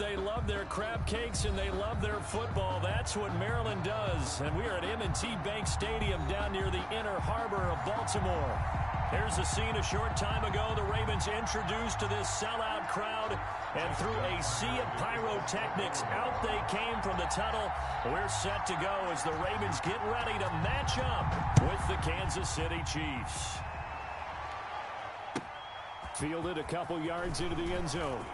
they love their crab cakes, and they love their football. That's what Maryland does. And we are at M&T Bank Stadium down near the Inner Harbor of Baltimore. Here's a scene a short time ago. The Ravens introduced to this sellout crowd, and through a sea of pyrotechnics, out they came from the tunnel. We're set to go as the Ravens get ready to match up with the Kansas City Chiefs. Fielded a couple yards into the end zone.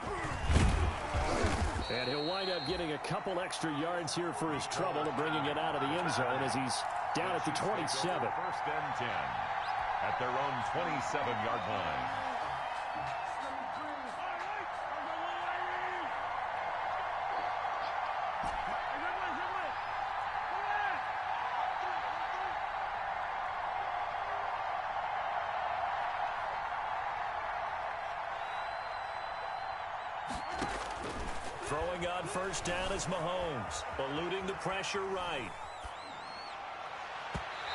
And he'll wind up getting a couple extra yards here for his trouble of bringing it out of the end zone as he's down at the 27. First and 10 at their own 27-yard line. Throwing on first down is Mahomes, eluding the pressure right.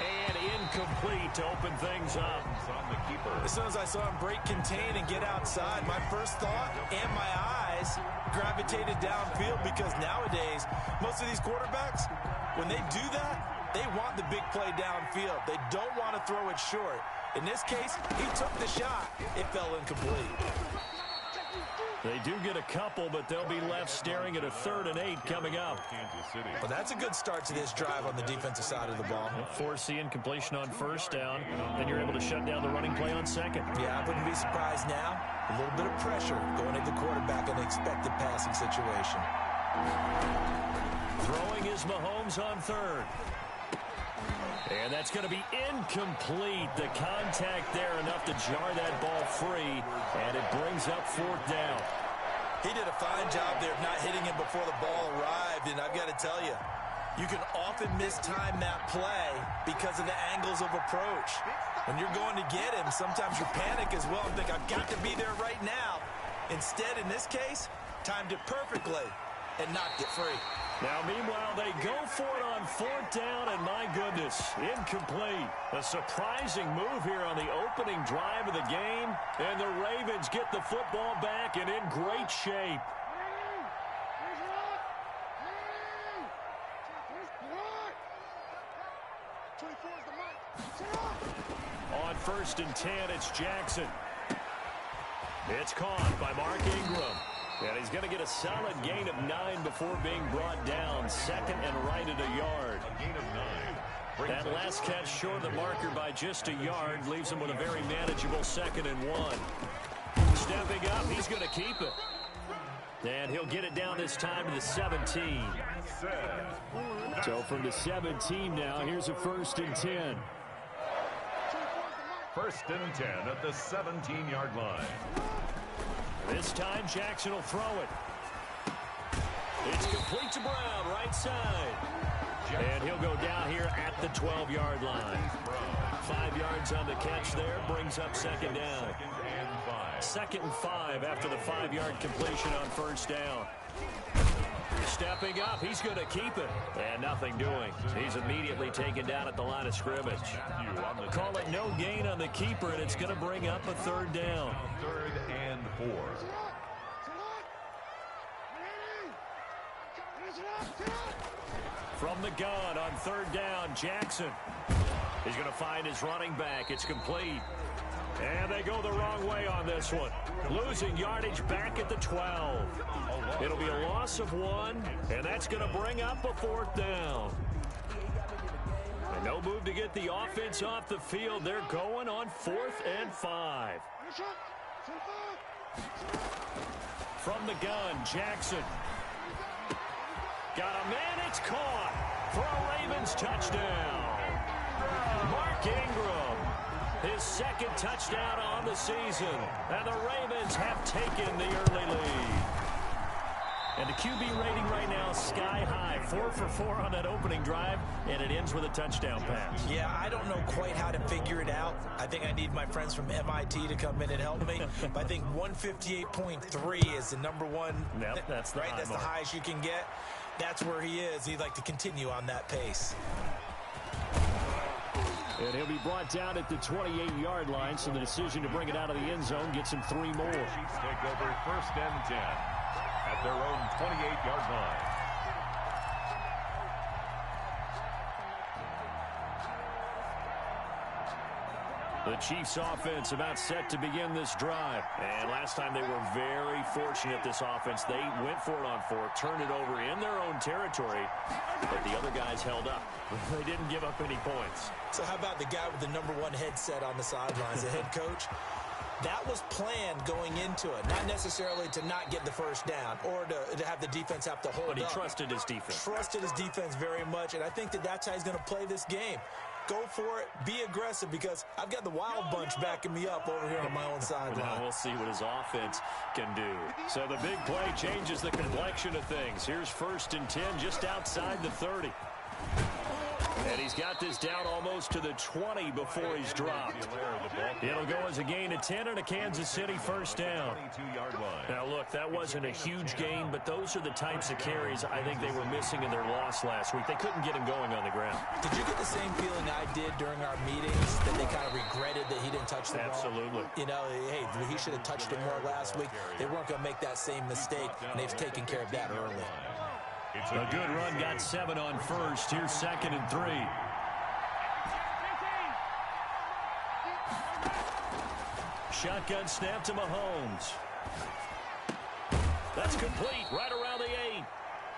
And incomplete to open things up. On the keeper. As soon as I saw him break contain and get outside, my first thought and my eyes gravitated downfield, because nowadays, most of these quarterbacks, when they do that, they want the big play downfield. They don't want to throw it short. In this case, he took the shot. It fell incomplete. They do get a couple, but they'll be left staring at a 3rd and 8 coming up. Kansas City. Well, that's a good start to this drive on the defensive side of the ball. Force the incompletion on first down, then you're able to shut down the running play on second. Yeah, I wouldn't be surprised now. A little bit of pressure going at the quarterback in an expected passing situation. Throwing is Mahomes on 3rd. And that's going to be incomplete. The contact there enough to jar that ball free, and it brings up 4th down. He did a fine job there of not hitting him before the ball arrived, and I've got to tell you, you can often mistime that play because of the angles of approach. When you're going to get him, sometimes you panic as well and think, I've got to be there right now. Instead, in this case, timed it perfectly and knocked it free. Now, meanwhile, they go for it on 4th down, and my goodness, incomplete. A surprising move here on the opening drive of the game, and the Ravens get the football back and in great shape. On 1st and 10, it's Jackson. It's caught by Mark Ingram. And he's going to get a solid gain of 9 before being brought down. 2nd and right at a yard. A gain of 9. That last catch short of the marker by just a yard leaves him with a very manageable 2nd and 1. Stepping up, he's going to keep it. And he'll get it down this time to the 17. So from the 17 now, here's a 1st and 10. 1st and 10 at the 17-yard line. This time, Jackson will throw it. It's complete to Brown, right side. And he'll go down here at the 12-yard line. 5 yards on the catch there, brings up 2nd down. 2nd and 5 after the 5-yard completion on 1st down. Stepping up, he's going to keep it. And nothing doing. He's immediately taken down at the line of scrimmage. Call it no gain on the keeper, and it's going to bring up a 3rd down. 3rd and 4. From the gun on 3rd down, Jackson. He's going to find his running back. It's complete. And they go the wrong way on this one. Losing yardage back at the 12. It'll be a loss of 1, and that's going to bring up a 4th down. And no move to get the offense off the field. They're going on 4th and 5. From the gun, Jackson. Got a man, it's caught for a Ravens touchdown. Mark Ingram, his 2nd touchdown on the season. And the Ravens have taken the early lead. And the QB rating right now is sky high. 4 for 4 on that opening drive, and it ends with a touchdown pass. Yeah, I don't know quite how to figure it out. I think I need my friends from MIT to come in and help me. But I think 158.3 is the number one. Yep, that's the right. That's the highest you can get. That's where he is. He'd like to continue on that pace. And he'll be brought down at the 28-yard line, so the decision to bring it out of the end zone gets him 3 more. Chiefs take over 1st and 10 at at their own 28-yard line. The Chiefs offense about set to begin this drive. And last time they were very fortunate, this offense. They went for it on fourth, turned it over in their own territory, but the other guys held up. They didn't give up any points. So how about the guy with the #1 headset on the sidelines, the head coach? That was planned going into it, not necessarily to not get the first down or to have the defense have to hold up. But he trusted his defense. Trusted his defense very much, and I think that's how he's going to play this game. Go for it. Be aggressive, because I've got the Wild Bunch backing me up over here on my own sideline. Now we'll see what his offense can do. So the big play changes the complexion of things. Here's 1st and 10 just outside the 30. And he's got this down almost to the 20 before he's dropped. It'll go as a gain of 10 and a Kansas City first down. Now, look, that wasn't a huge gain, but those are the types of carries I think they were missing in their loss last week. They couldn't get him going on the ground. Did you get the same feeling I did during our meetings, that they kind of regretted that he didn't touch the ball? Absolutely. You know, hey, he should have touched it more last week. They weren't going to make that same mistake, and they've taken care of that early. A good run got 7 on first. Here's 2nd and 3. Shotgun snap to Mahomes. That's complete right around the 8.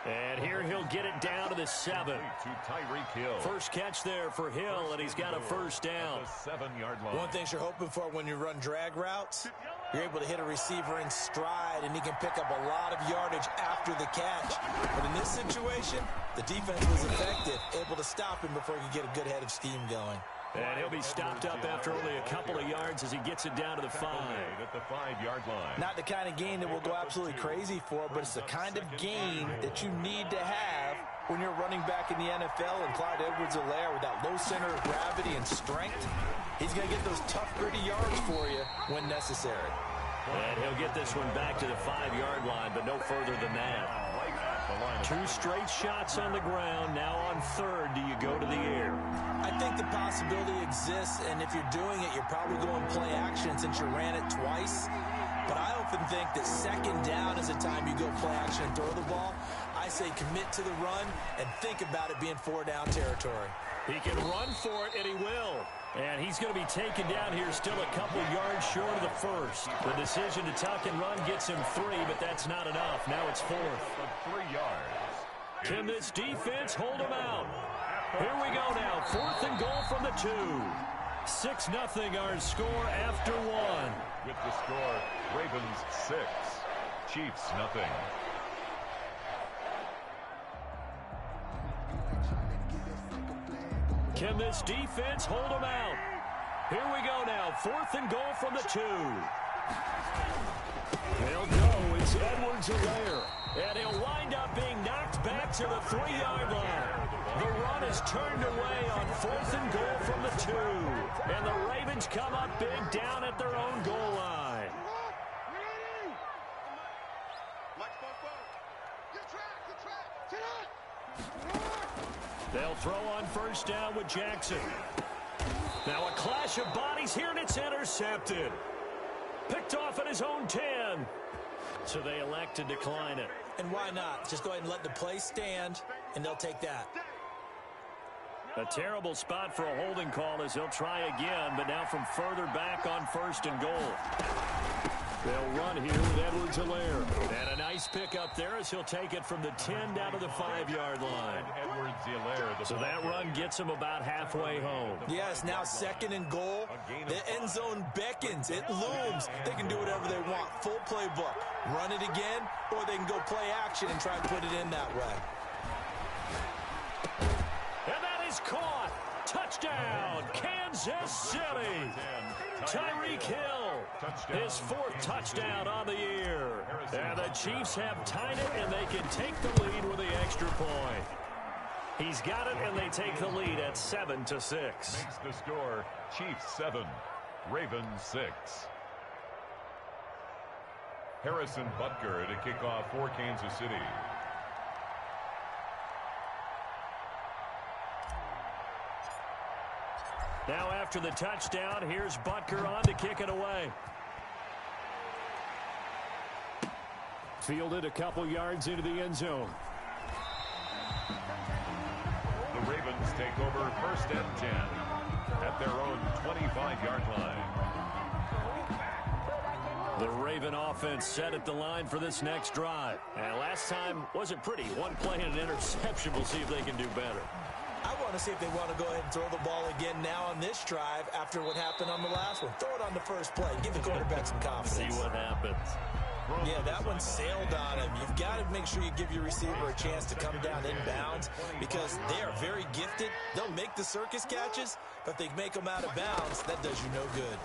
And here he'll get it down to the 7. To Tyreek Hill. First catch there for Hill, and he's got a first down. The 7-yard line. One thing you're hoping for when you run drag routes, you're able to hit a receiver in stride, and he can pick up a lot of yardage after the catch. But in this situation, the defense was effective, able to stop him before he could get a good head of steam going. And he'll be stopped up after only a couple of yards as he gets it down to the 5. At the 5-yard line. Not the kind of gain that we'll go absolutely crazy for, but it's the kind of gain that you need to have when you're running back in the NFL. And Clyde Edwards-Helaire, with that low center of gravity and strength, he's going to get those tough, gritty yards for you when necessary. And he'll get this one back to the 5-yard line, but no further than that. 2 straight shots on the ground. Now on 3rd, do you go to the air? I think the possibility exists, and if you're doing it, you're probably going play action since you ran it twice. But I often think that 2nd down is the time you go play action and throw the ball. I say commit to the run and think about it being 4-down territory. He can run for it, and he will. And he's going to be taken down here still a couple yards short of the 1st. The decision to tuck and run gets him 3, but that's not enough. Now it's 4th. 3 yards. Can this defense hold him out? Here we go now. 4th and goal from the 2. 6-0 our score after 1. With the score, Ravens 6, Chiefs nothing. Can this defense hold him out? Here we go now. 4th and goal from the 2. They'll go. It's Edwards-Helaire. And he'll wind up being knocked back to the 3-yard line. The run is turned away on 4th and goal from the 2. And the Ravens come up big down at their own goal line. They'll throw on 1st down with Jackson. Now a clash of bodies here, and it's intercepted. Picked off at his own 10. So they elect to decline it. And why not? Just go ahead and let the play stand, and they'll take that. A terrible spot for a holding call as he'll try again, but now from further back on 1st and goal. They'll run here with Edwards-Helaire. And a nice pickup there as he'll take it from the 10 down to the 5-yard line. Edwards-Helaire. So that run gets him about halfway home. Yes, now 2nd and goal. The end zone beckons. It looms. They can do whatever they want. Full playbook. Run it again, or they can go play action and try and put it in that way. And that is caught. Touchdown, Kansas City. Tyreek Hill, his 4th touchdown on the year. And the Chiefs have tied it, and they can take the lead with the extra point. He's got it, and they take the lead at 7-6. Makes the score, Chiefs 7, Ravens 6. Harrison Butker to kick off for Kansas City. Now after the touchdown, here's Butker on to kick it away. Fielded a couple yards into the end zone. The Ravens take over 1st and 10 at their own 25-yard line. The Raven offense set at the line for this next drive. And last time wasn't pretty. One play and an interception. We'll see if they can do better. I want to see if they want to go ahead and throw the ball again now on this drive after what happened on the last one. Throw it on the first play. Give the quarterback some confidence. See what happens. Yeah, that one sailed on him. You've got to make sure you give your receiver a chance to come down inbounds because they are very gifted. They'll make the circus catches, but if they make them out of bounds, that does you no good.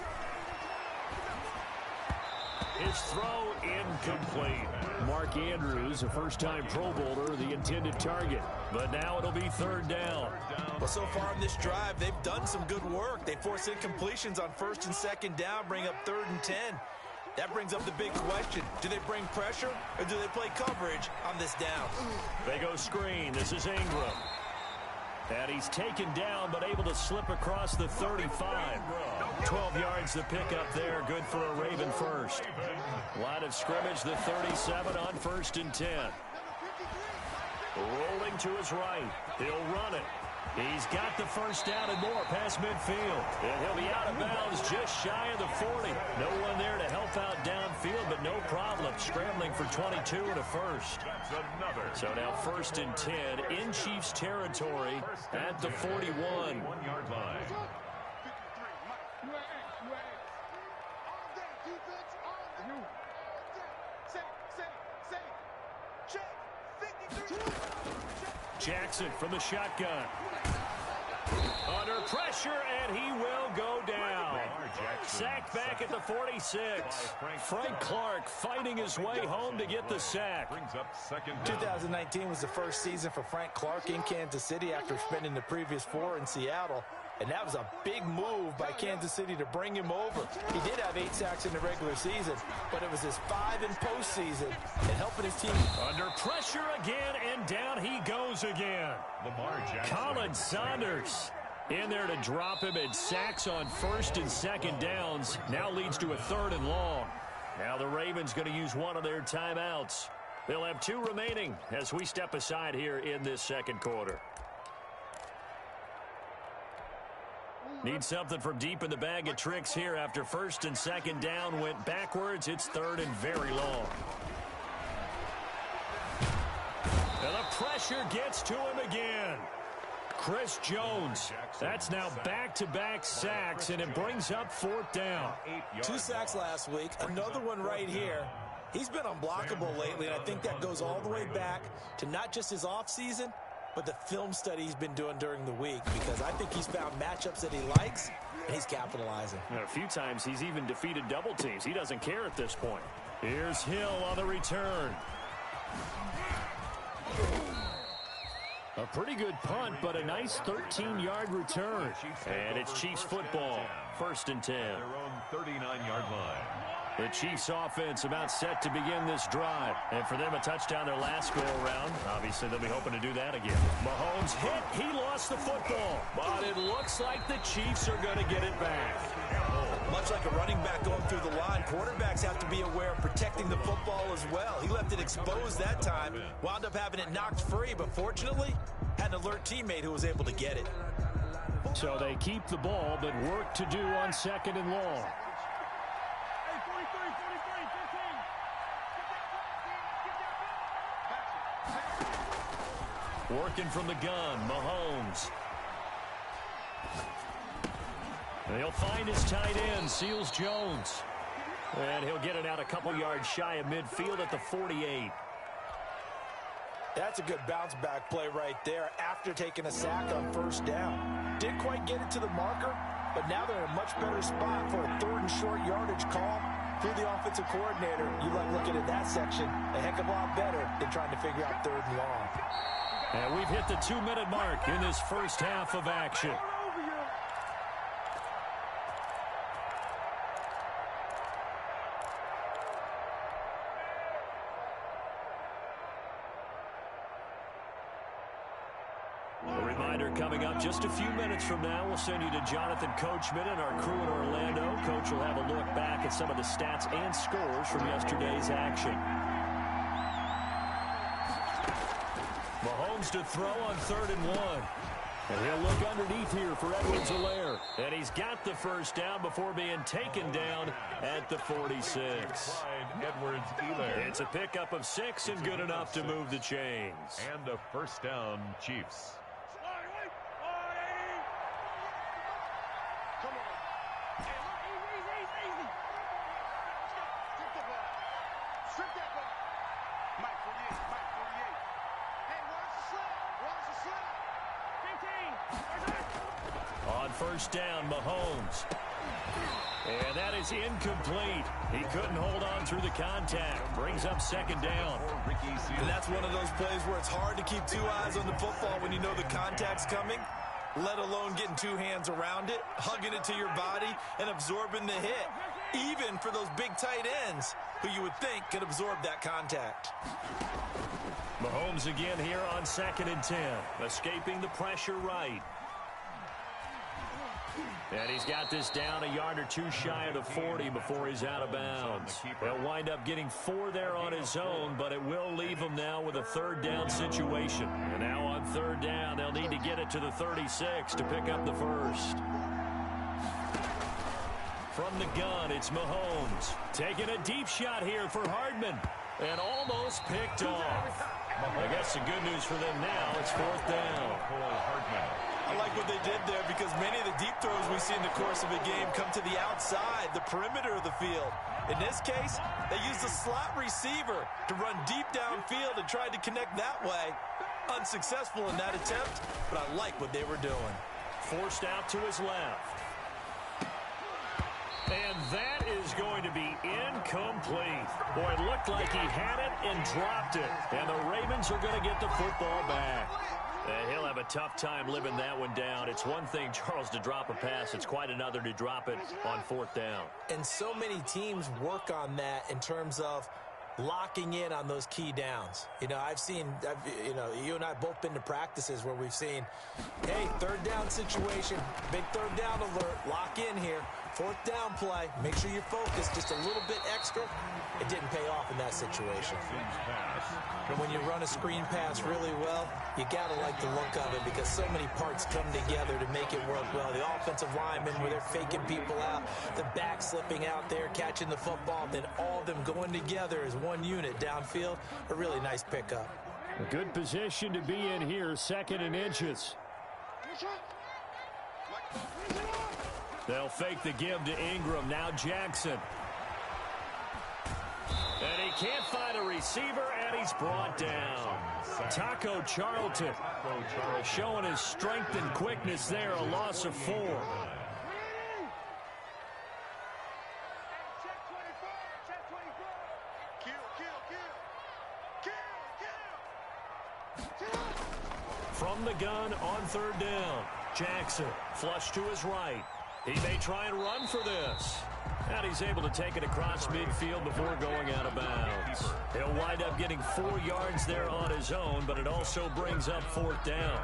His throw incomplete. Mark Andrews, a first-time Pro Bowler, the intended target. But now it'll be 3rd down. Well, so far in this drive, they've done some good work. They force incompletions on 1st and 2nd down, bring up 3rd and 10. That brings up the big question. Do they bring pressure or do they play coverage on this down? They go screen. This is Ingram. And he's taken down but able to slip across the 35. 12 yards to pick up there. Good for a Raven first. Line of scrimmage, the 37 on 1st and 10. Rolling to his right. He'll run it. He's got the first down and more past midfield. And he'll be out of bounds just shy of the 40. No one there to help out downfield, but no problem. Scrambling for 22 and a first. So now 1st and 10 in Chiefs territory at the 41. 1-yard line. Jackson from the shotgun. Under pressure, and he will go down. Sacked back at the 46. Frank Clark fighting his way home to get the sack. 2019 was the first season for Frank Clark in Kansas City after spending the previous 4 in Seattle. And that was a big move by Kansas City to bring him over. He did have 8 sacks in the regular season, but it was his 5 in postseason and helping his team. Under pressure again, and down he goes again. Lamar Jackson. Colin Saunders in there to drop him, and sacks on 1st and 2nd downs. Now leads to a 3rd and long. Now the Ravens going to use one of their timeouts. They'll have 2 remaining as we step aside here in this 2nd quarter. Need something from deep in the bag of tricks here after 1st and 2nd down went backwards. It's 3rd and very long. And the pressure gets to him again. Chris Jones. That's now back-to-back sacks, and it brings up 4th down. 2 sacks last week, another one right here. He's been unblockable lately, and I think that goes all the way back to not just his offseason, but the film study he's been doing during the week, because I think he's found matchups that he likes, and he's capitalizing. A few times he's even defeated double teams. He doesn't care at this point. Here's Hill on the return. A pretty good punt, but a nice 13-yard return. And it's Chiefs football, 1st and 10. Their own 39-yard line. The Chiefs offense about set to begin this drive. And for them, a touchdown their last go-around. Obviously, they'll be hoping to do that again. Mahomes hit. He lost the football. But it looks like the Chiefs are going to get it back. Much like a running back going through the line, quarterbacks have to be aware of protecting the football as well. He left it exposed that time, wound up having it knocked free, but fortunately, had an alert teammate who was able to get it. So they keep the ball, but work to do on 2nd and long. Working from the gun, Mahomes. And he'll find his tight end, Seals Jones. And he'll get it out a couple yards shy of midfield at the 48. That's a good bounce back play right there after taking a sack on 1st down. Didn't quite get it to the marker, but now they're in a much better spot for a 3rd and short yardage call through the offensive coordinator. You like looking at that section a heck of a lot better than trying to figure out 3rd and long. And we've hit the 2-minute mark in this first half of action. A reminder coming up just a few minutes from now, we'll send you to Jonathan Coachman and our crew in Orlando. Coach will have a look back at some of the stats and scores from yesterday's action. Mahomes to throw on 3rd and 1. And he'll look underneath here for Edwards-Helaire. And he's got the first down before being taken down at the 46. Edwards-Helaire. It's a pickup of 6 and good enough to move the chains. And a first down, Chiefs. On first down, Mahomes. And that is incomplete. He couldn't hold on through the contact. Brings up 2nd down. And that's one of those plays where it's hard to keep 2 eyes on the football when you know the contact's coming, let alone getting 2 hands around it, hugging it to your body, and absorbing the hit, even for those big tight ends who you would think could absorb that contact. Mahomes again here on 2nd and 10, escaping the pressure right. And he's got this down a yard or 2 shy of the 40 before he's out of bounds. He'll wind up getting 4 there on his own, but it will leave him now with a 3rd down situation. And now on 3rd down, they'll need to get it to the 36 to pick up the first. From the gun, it's Mahomes. Taking a deep shot here for Hardman. And almost picked off. I guess the good news for them now, it's 4th down. I like what they did there because many of the deep throws we see in the course of a game come to the outside, the perimeter of the field. In this case, they used a slot receiver to run deep downfield and tried to connect that way. Unsuccessful in that attempt, but I like what they were doing. Forced out to his left. And that is going to be incomplete. Boy, it looked like he had it and dropped it. And the Ravens are going to get the football back. And he'll have a tough time living that one down. It's one thing, Charles, to drop a pass. It's quite another to drop it on 4th down. And so many teams work on that in terms of locking in on those key downs. You know, you and I both been to practices where we've seen, hey, 3rd down situation, big 3rd down alert, lock in here. 4th down play, make sure you're focused just a little bit extra. It didn't pay off in that situation. And when you run a screen pass really well, you got to like the look of it because so many parts come together to make it work well. The offensive linemen where they're faking people out, the back slipping out there, catching the football, then all of them going together as one unit downfield. A really nice pickup. A good position to be in here, 2nd and inches. They'll fake the give to Ingram. Now Jackson. And he can't find a receiver, and he's brought down. Taco Charlton showing his strength and quickness there, a loss of 4. From the gun on 3rd down. Jackson flush to his right. He may try and run for this. And he's able to take it across midfield before going out of bounds. He'll wind up getting 4 yards there on his own, but it also brings up 4th down.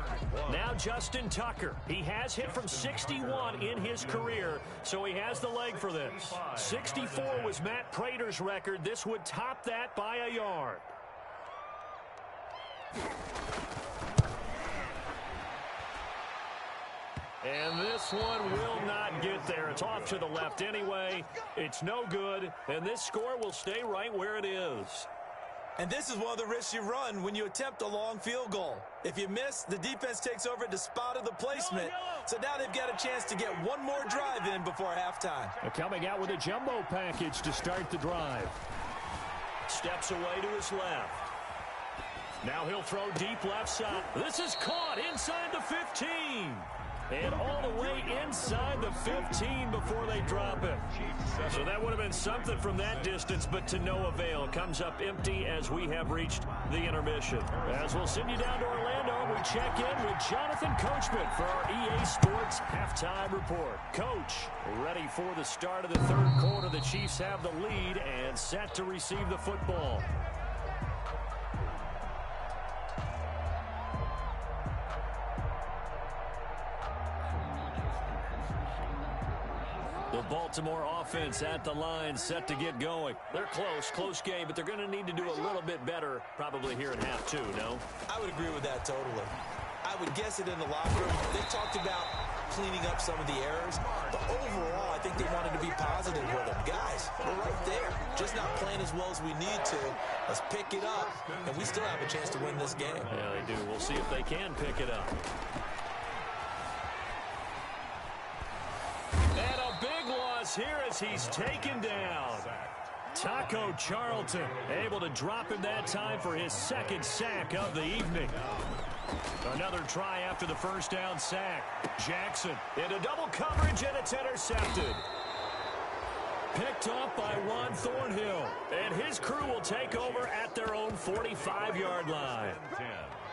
Now Justin Tucker. He has hit from 61 in his career, so he has the leg for this. 64 was Matt Prater's record. This would top that by a yard. And this one will not get there. It's off to the left anyway. It's no good, and this score will stay right where it is. And this is one of the risks you run when you attempt a long field goal. If you miss, the defense takes over at the spot of the placement. So now they've got a chance to get one more drive in before halftime. They're coming out with a jumbo package to start the drive. Steps away to his left. Now he'll throw deep left side. This is caught inside the 15. And all the way inside the 15 before they drop it. So that would have been something from that distance, but to no avail. Comes up empty as we have reached the intermission. As we'll send you down to Orlando, we check in with Jonathan Coachman for our EA Sports Halftime Report. Coach, ready for the start of the 3rd quarter. The Chiefs have the lead and set to receive the football. The Baltimore offense at the line, set to get going. They're close game, but they're going to need to do a little bit better probably here in half two, no? I would agree with that totally. I would guess it in the locker room. They talked about cleaning up some of the errors, but overall, I think they wanted to be positive with them. Guys, we're right there. Just not playing as well as we need to. Let's pick it up, and we still have a chance to win this game. Yeah, they do. We'll see if they can pick it up. And a big loss here as he's taken down. Taco Charlton able to drop him that time for his second sack of the evening. Another try after the first down sack. Jackson into double coverage, and it's intercepted. Picked off by Juan Thornhill. And his crew will take over at their own 45-yard line.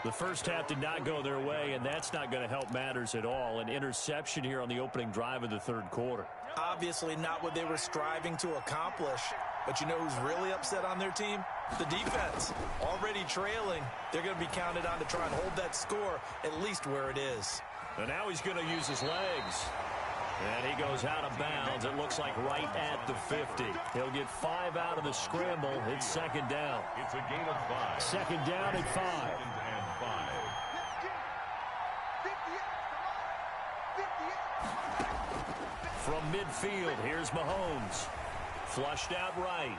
The first half did not go their way, and that's not going to help matters at all. An interception here on the opening drive of the third quarter. Obviously not what they were striving to accomplish. But you know who's really upset on their team? The defense. Already trailing. They're going to be counted on to try and hold that score at least where it is. And now he's going to use his legs. And he goes out of bounds. It looks like right at the 50. He'll get 5 out of the scramble. It's second down. It's a gain of 5. Second down at 5. And 5. From midfield, here's Mahomes. Flushed out right.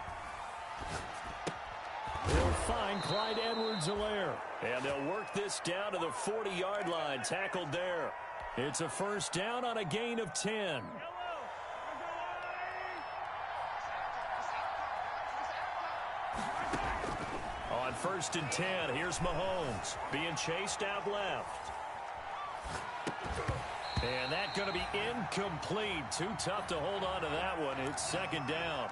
They'll find Clyde Edwards-Helaire. And they'll work this down to the 40-yard line. Tackled there. It's a first down on a gain of 10. On first and 10, here's Mahomes being chased out left. And that's going to be incomplete. Too tough to hold on to that one. It's second down.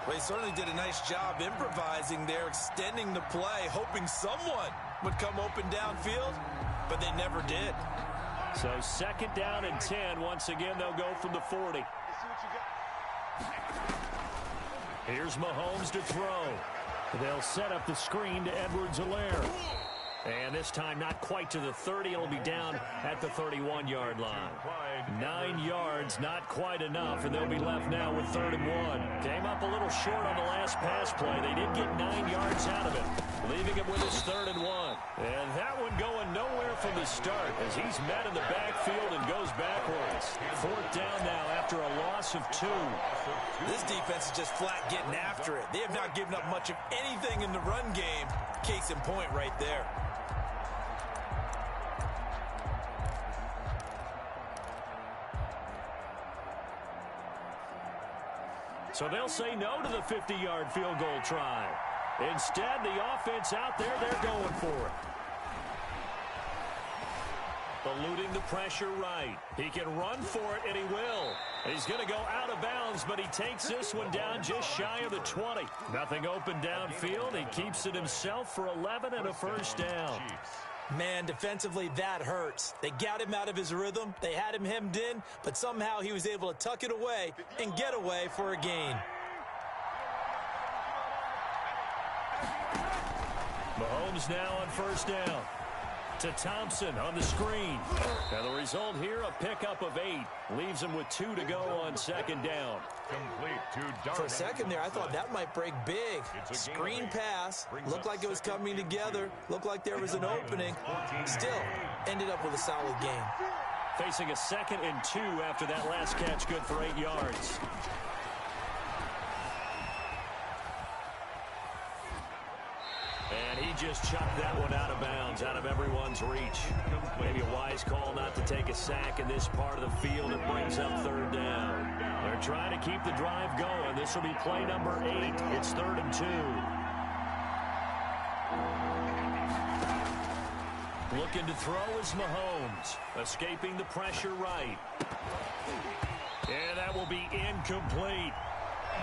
Well, he certainly did a nice job improvising there, extending the play, hoping someone would come open downfield, but they never did. So second down and 10. Once again, they'll go from the 40. Here's Mahomes to throw. They'll set up the screen to Edwards-Helaire. And this time not quite to the 30. It'll be down at the 31-yard line. 9 yards, not quite enough, and they'll be left now with 3rd and 1. Came up a little short on the last pass play. They did get 9 yards out of it, leaving him with his 3rd and 1. And that one going nowhere from the start as he's met in the backfield and goes backwards. 4th down now after a loss of 2. This defense is just flat getting after it. They have not given up much of anything in the run game. Case in point right there. So they'll say no to the 50-yard field goal try. Instead, the offense out there, they're going for it. Eluding the pressure right. He can run for it, and he will. He's going to go out of bounds, but he takes this one down just shy of the 20. Nothing open downfield. He keeps it himself for 11 and a first down. Man, defensively, that hurts. They got him out of his rhythm. They had him hemmed in, but somehow he was able to tuck it away and get away for a gain. Mahomes now on first down. To Thompson on the screen. And the result here, a pickup of 8. Leaves him with 2 to go on second down. Complete to Darnell. For a second there, I thought that might break big. Screen pass. Looked like it was coming together. Looked like there was an opening. Still, ended up with a solid game. Facing a 2nd and 2 after that last catch, good for 8 yards. And he just chucked that one out of bounds, out of everyone's reach. Maybe a wise call not to take a sack in this part of the field. It brings up 3rd down. They're trying to keep the drive going. This will be play number 8. It's 3rd and 2. Looking to throw is Mahomes. Escaping the pressure right. And that will be incomplete.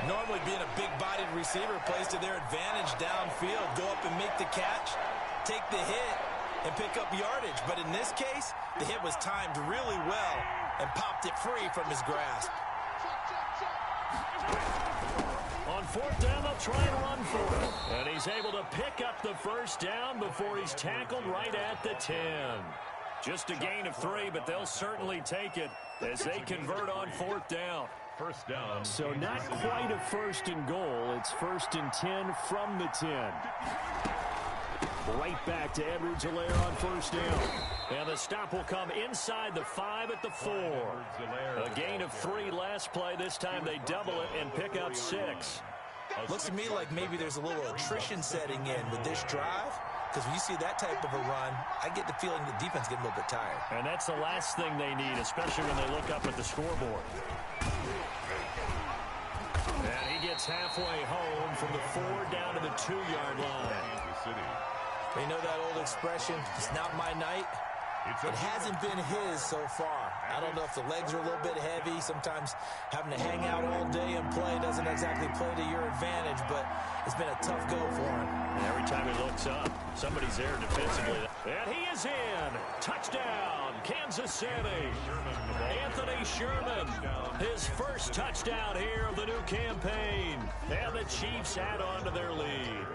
Normally being a big-bodied receiver plays to their advantage downfield. Go up and make the catch, take the hit, and pick up yardage. But in this case, the hit was timed really well and popped it free from his grasp. On 4th down, they'll try and run for it. And he's able to pick up the first down before he's tackled right at the 10. Just a gain of 3, but they'll certainly take it as they convert on 4th down. First down. So not quite a first and goal. It's 1st and 10 from the 10. Right back to Edwards-Helaire on first down. And the stop will come inside the 5 at the 4. A gain of 3 last play. This time they double it and pick up 6. Looks to me like maybe there's a little attrition setting in with this drive. Because when you see that type of a run, I get the feeling the defense getting a little bit tired. And that's the last thing they need, especially when they look up at the scoreboard. And he gets halfway home from the 4 down to the 2-yard line. You know that old expression, it's not my night? It hasn't been his so far. I don't know if the legs are a little bit heavy. Sometimes having to hang out all day and play doesn't exactly play to your advantage, but it's been a tough go for him. And every time he looks up, somebody's there defensively. And he is in. Touchdown, Kansas City. Anthony Sherman, his first touchdown here of the new campaign. And the Chiefs add on to their lead.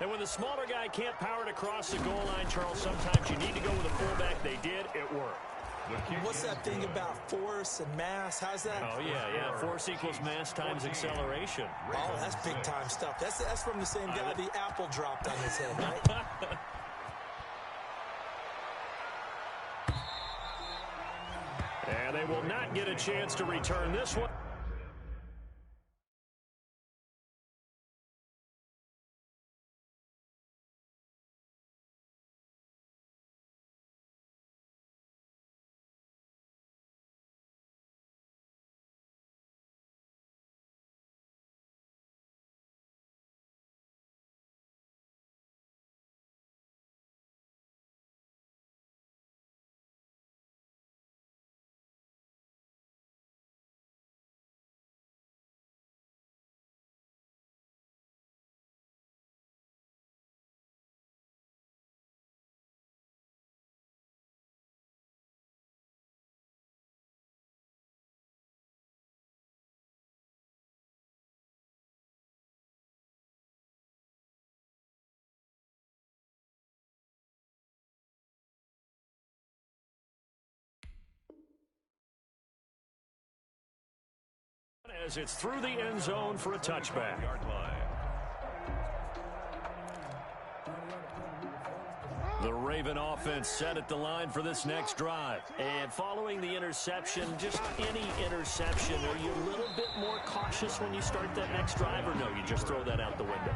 And when the smaller guy can't power it across the goal line, Charles, sometimes you need to go with a fullback. They did. It worked. What's that thing about force and mass? How's that? Oh, yeah. Force equals mass times acceleration. Oh, that's big-time stuff. That's from the same guy the apple dropped on his head, right? And they will not get a chance to return this one. As it's through the end zone for a touchback. The Raven offense set at the line for this next drive. And following the interception, just any interception, are you a little bit more cautious when you start that next drive, or no, you just throw that out the window?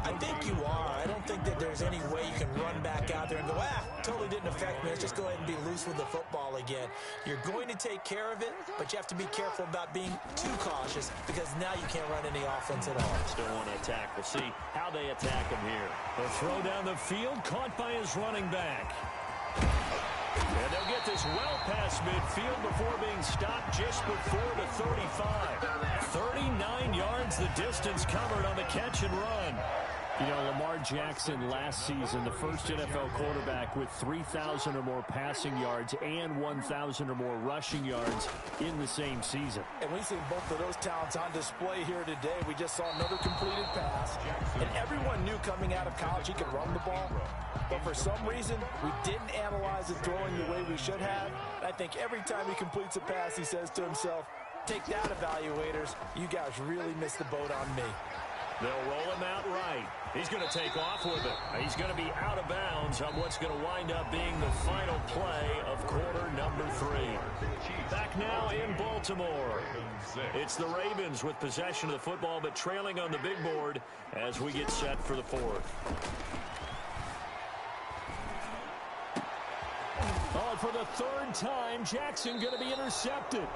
I think you are. I don't think that there's any way you can run back out there and go, totally didn't affect me. Let's just go ahead and be loose with the football again. You're going to take care of it, but you have to be careful about being too cautious because now you can't run any offense at all. Still want to attack. We'll see how they attack him here. The throw down the field, caught by his running back. And they'll get this well past midfield before being stopped just before the 35. 39 yards the distance covered on the catch and run. You know, Lamar Jackson last season, the first NFL quarterback with 3,000 or more passing yards and 1,000 or more rushing yards in the same season. And we've seen both of those talents on display here today. We just saw another completed pass. And everyone knew coming out of college he could run the ball. But for some reason, we didn't analyze the throwing the way we should have. And I think every time he completes a pass, he says to himself, take that, evaluators. You guys really missed the boat on me. They'll roll him out right. He's going to take off with it. He's going to be out of bounds on what's going to wind up being the final play of quarter number 3. Back now in Baltimore. It's the Ravens with possession of the football, but trailing on the big board as we get set for the 4th. Oh, for the 3rd time, Jackson going to be intercepted.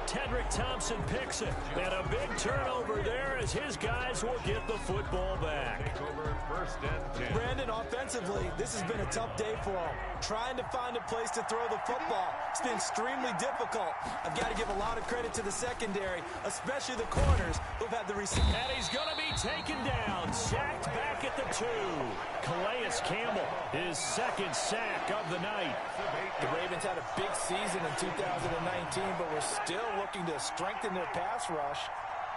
Tedrick Thompson picks it, and a big turnover there as his guys will get the football back. First and 10. Brandon, offensively, this has been a tough day for him. Trying to find a place to throw the football. It's been extremely difficult. I've got to give a lot of credit to the secondary, especially the corners who've had the receiver. And he's going to be taken down, sacked back at the 2. Calais Campbell, his 2nd sack of the night. The Ravens had a big season in 2019, but we're still looking to strengthen their pass rush.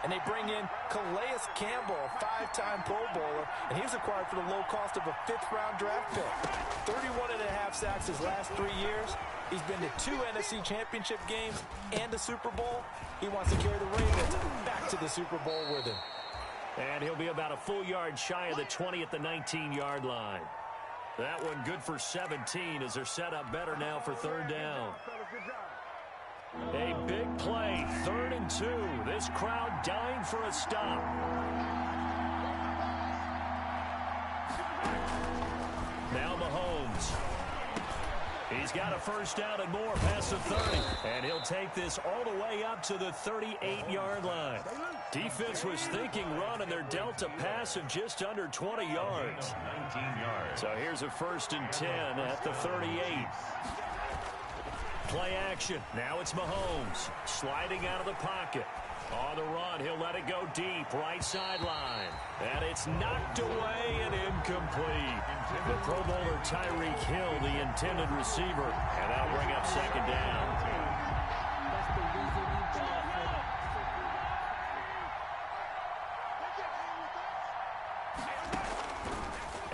And they bring in Calais Campbell, a 5-time Pro Bowler, and he was acquired for the low cost of a 5th-round draft pick. 31.5 sacks his last 3 years. He's been to 2 NFC Championship games and a Super Bowl. He wants to carry the Ravens back to the Super Bowl with him. And he'll be about a full yard shy of the 20 at the 19-yard line. That one good for 17 as they're set up better now for 3rd down. A big play, 3rd and 2. This crowd dying for a stop. Now Mahomes. He's got a 1st down and more past the 30. And he'll take this all the way up to the 38-yard line. Defense was thinking run, and they're dealt a pass of just under 20 yards. 19 yards. So here's a 1st and 10 at the 38. Play action. Now it's Mahomes sliding out of the pocket. On the run, he'll let it go deep, right sideline. And it's knocked away and incomplete. The Pro Bowler Tyreek Hill, the intended receiver. And that'll bring up 2nd down.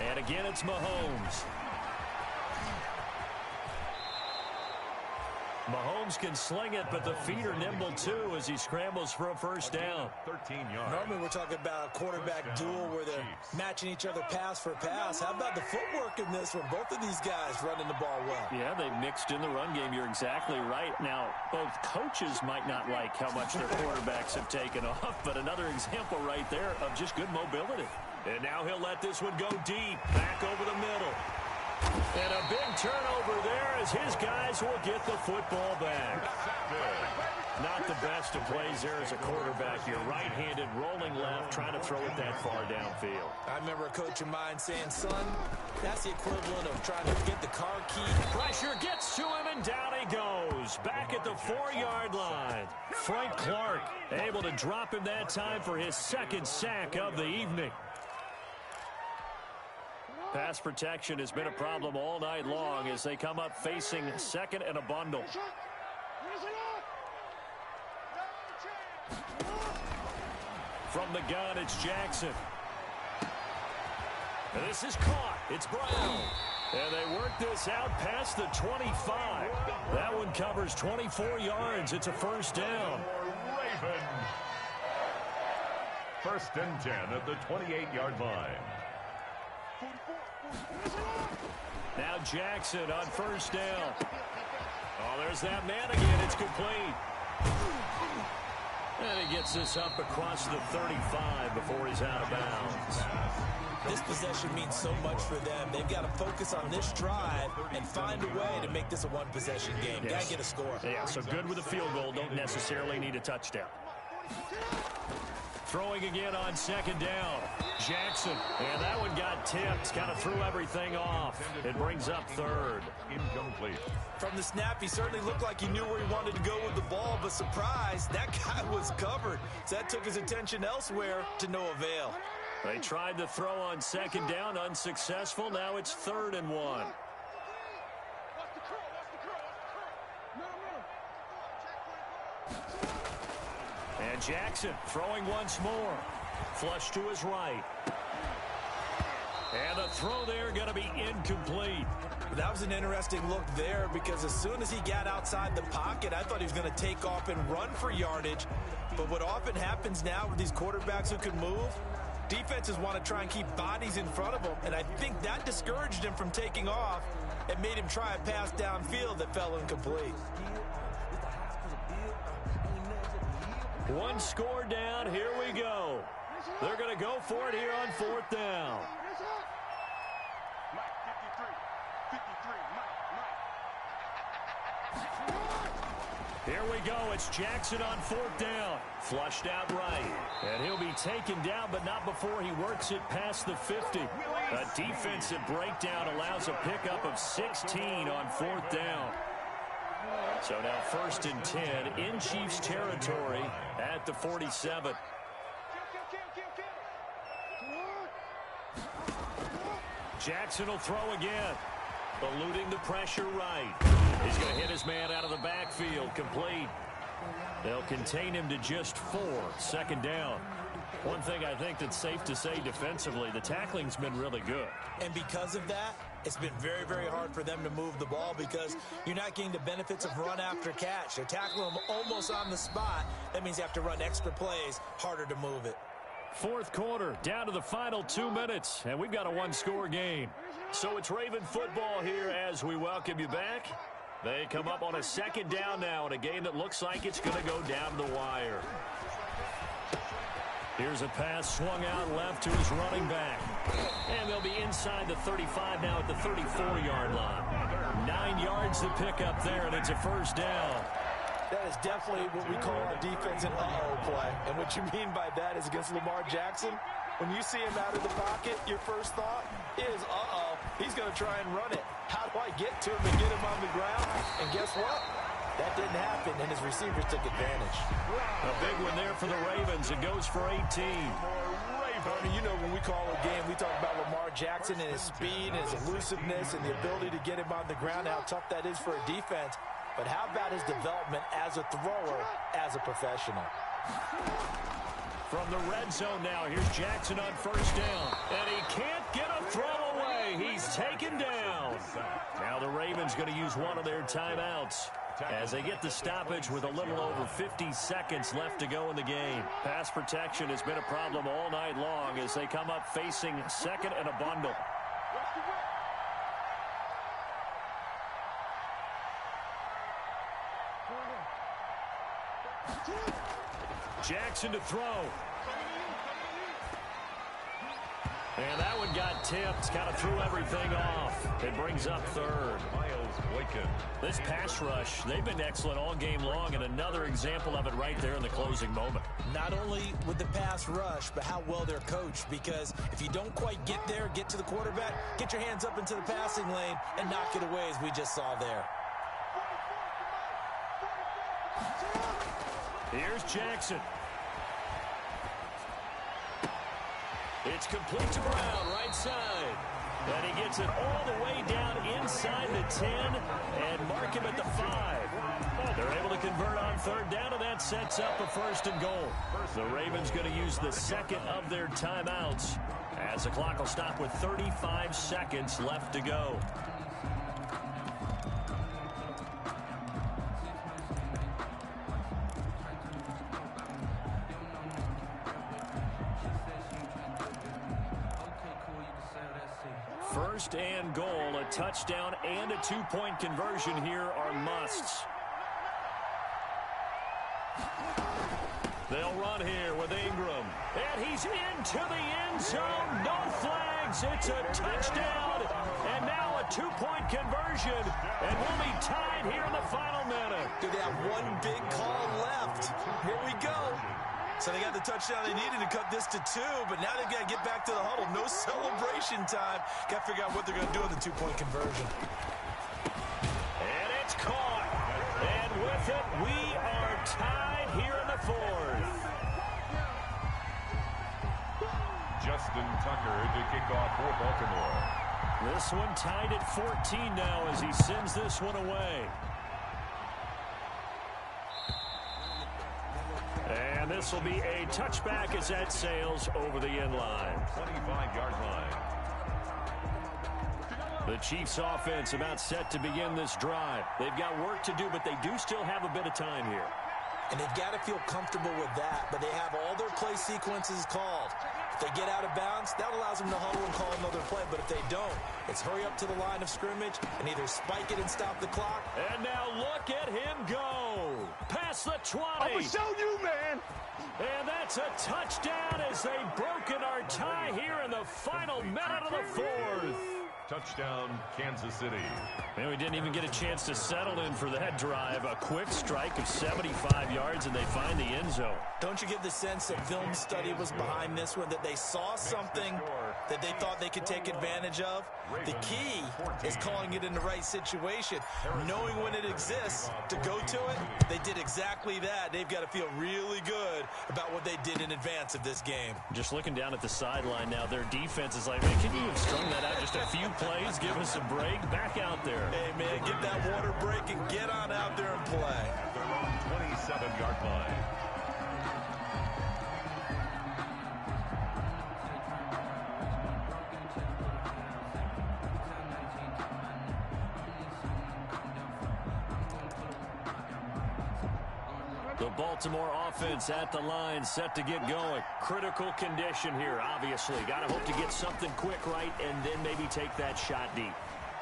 And again, it's Mahomes. Mahomes can sling it, but the feet are nimble, too, as he scrambles for a 1st down. 13 yards. Normally we're talking about a quarterback duel where they're matching each other pass for pass. How about the footwork in this one? Both of these guys running the ball well. Yeah, they mixed in the run game. You're exactly right. Now, both coaches might not like how much their quarterbacks have taken off, but another example right there of just good mobility. And now he'll let this one go deep, back over the middle. And a big turnover there as his guys will get the football back. Not the best of plays there as a quarterback. You're right-handed, rolling left, trying to throw it that far downfield. I remember a coach of mine saying, son, that's the equivalent of trying to get the car key. Pressure gets to him, and down he goes. Back at the 4-yard line. Frank Clark able to drop him that time for his 2nd sack of the evening. Pass protection has been a problem all night long as they come up facing 2nd and a bundle. From the gun, it's Jackson. And this is caught. It's Brown. And they work this out past the 25. That one covers 24 yards. It's a 1st down. Ravens. 1st and 10 at the 28-yard line. Now Jackson on 1st down. Oh, there's that man again. It's complete. And he gets this up across the 35 before he's out of bounds. This possession means so much for them. They've got to focus on this drive and find a way to make this a one-possession game. Yes. Got to get a score. Yeah, so good with a field goal. Don't necessarily need a touchdown. Throwing again on 2nd down. Jackson. And that one got tipped. Kind of threw everything off. It brings up 3rd. Incomplete. From the snap, he certainly looked like he knew where he wanted to go with the ball, but surprise, that guy was covered. So that took his attention elsewhere to no avail. They tried to throw on 2nd down, unsuccessful. Now it's 3rd and 1. And Jackson throwing once more. Flush to his right. And a throw there going to be incomplete. That was an interesting look there because as soon as he got outside the pocket, I thought he was going to take off and run for yardage. But what often happens now with these quarterbacks who can move, defenses want to try and keep bodies in front of them, and I think that discouraged him from taking off and made him try a pass downfield that fell incomplete. One score down. Here we go. They're going to go for it here on 4th down. Here we go. It's Jackson on 4th down. Flushed out right. And he'll be taken down, but not before he works it past the 50. A defensive breakdown allows a pickup of 16 on 4th down. So now 1st and 10 in Chiefs territory at the 47. Jackson will throw again. Eluding the pressure right. He's going to hit his man out of the backfield. Complete. They'll contain him to just 4. Second down. One thing I think that's safe to say defensively, the tackling's been really good. And because of that, it's been very, very hard for them to move the ball because you're not getting the benefits of run after catch. They're tackling them almost on the spot. That means you have to run extra plays, harder to move it. Fourth quarter, down to the final 2 minutes, and we've got a one-score game. So it's Raven football here as we welcome you back. They come up on a second down now in a game that looks like it's going to go down to the wire. Here's a pass swung out left to his running back. And they'll be inside the 35 now at the 34-yard line. 9 yards to pick up there, and it's a first down. That is definitely what we call our defense an uh-oh play. And what you mean by that is against Lamar Jackson, when you see him out of the pocket, your first thought is, uh-oh, he's going to try and run it. How do I get to him and get him on the ground? And guess what? That didn't happen, and his receivers took advantage. A big one there for the Ravens. It goes for 18. Bernie, you know when we call a game, we talk about Lamar Jackson and his speed and his elusiveness and the ability to get him on the ground, how tough that is for a defense. But how about his development as a thrower, as a professional? From the red zone now, here's Jackson on first down. And he can't get a throw away. He's taken down. Now the Ravens going to use one of their timeouts as they get the stoppage with a little over 50 seconds left to go in the game. Pass protection has been a problem all night long as they come up facing second and a bundle. Jackson to throw. And that one got tipped, kind of threw everything off. It brings up third. Miles Boykin. This pass rush, they've been excellent all game long, and another example of it right there in the closing moment. Not only with the pass rush, but how well they're coached, because if you don't quite get there, get to the quarterback, get your hands up into the passing lane and knock it away as we just saw there. Here's Jackson. It's complete to Brown, right side. And he gets it all the way down inside the 10 and mark him at the 5. They're able to convert on third down, and that sets up a first and goal. The Ravens going to use the second of their timeouts as the clock will stop with 35 seconds left to go. First and goal, a touchdown and a two-point conversion here are musts. They'll run here with Ingram. And he's into the end zone. No flags. It's a touchdown. And now a two-point conversion. And we'll be tied here in the final minute. Do they have one big call left? Here we go. So they got the touchdown they needed to cut this to 2, but now they've got to get back to the huddle. No celebration time. Got to figure out what they're going to do in the two-point conversion. And it's caught. And with it, we are tied here in the fourth. Justin Tucker to kick off for Baltimore. This one tied at 14 now as he sends this one away. And this will be a touchback as that sails over the end line. 25-yard line. The Chiefs offense about set to begin this drive. They've got work to do, but they do still have a bit of time here. And they've got to feel comfortable with that, but they have all their play sequences called. If they get out of bounds, that allows them to huddle and call another play. But if they don't, it's hurry up to the line of scrimmage and either spike it and stop the clock. And now look at him go. Past the 20. I'm going to show you, man. And that's a touchdown as they've broken our tie here in the final minute of the fourth. Touchdown, Kansas City. And we didn't even get a chance to settle in for that drive. A quick strike of 75 yards, and they find the end zone. Don't you get the sense that film study was behind this one, that they saw something that they thought they could take advantage of? The key is calling it in the right situation, knowing when it exists to go to it. They did exactly that. They've got to feel really good about what they did in advance of this game. Just looking down at the sideline now, their defense is like, man, can you have strung that out just a few plays? Give us a break. Back out there. Hey, man, get that water break and get on out there and play. At their own 7-yard line. The Baltimore offense at the line, set to get going. Critical condition here, obviously. Got to hope to get something quick right and then maybe take that shot deep.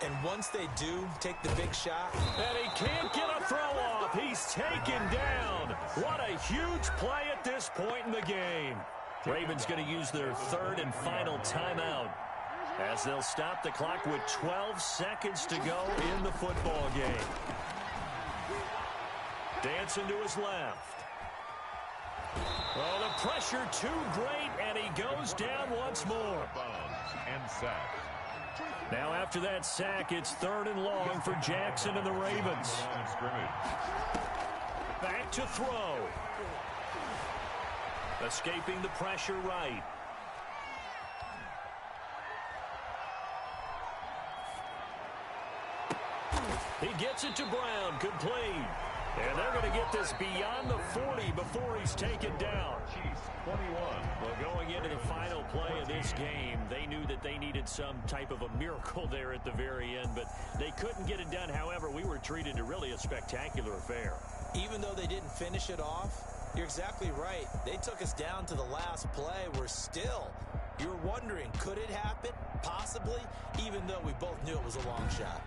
And once they do take the big shot. And he can't get a throw off. He's taken down. What a huge play at this point in the game. Ravens going to use their third and final timeout as they'll stop the clock with 12 seconds to go in the football game. Dancing to his left. Oh, the pressure too great, and he goes down once more. And sacked. Now after that sack, it's 3rd and long for Jackson and the Ravens. Back to throw. Escaping the pressure right. He gets it to Brown, complete. And they're going to get this beyond the 40 before he's taken down. 21. Well, going into the final play of this game, they knew that they needed some type of a miracle there at the very end, but they couldn't get it done. However, we were treated to really a spectacular affair. Even though they didn't finish it off, you're exactly right. They took us down to the last play. We're still, you're wondering, could it happen? Possibly, even though we both knew it was a long shot.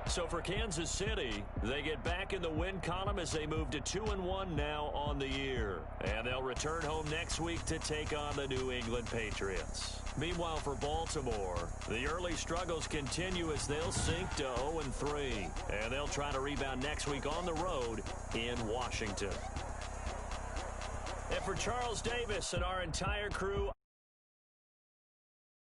So for Kansas City, they get back in the win column as they move to 2-1 now on the year. And they'll return home next week to take on the New England Patriots. Meanwhile, for Baltimore, the early struggles continue as they'll sink to 0-3. And they'll try to rebound next week on the road in Washington. And for Charles Davis and our entire crew,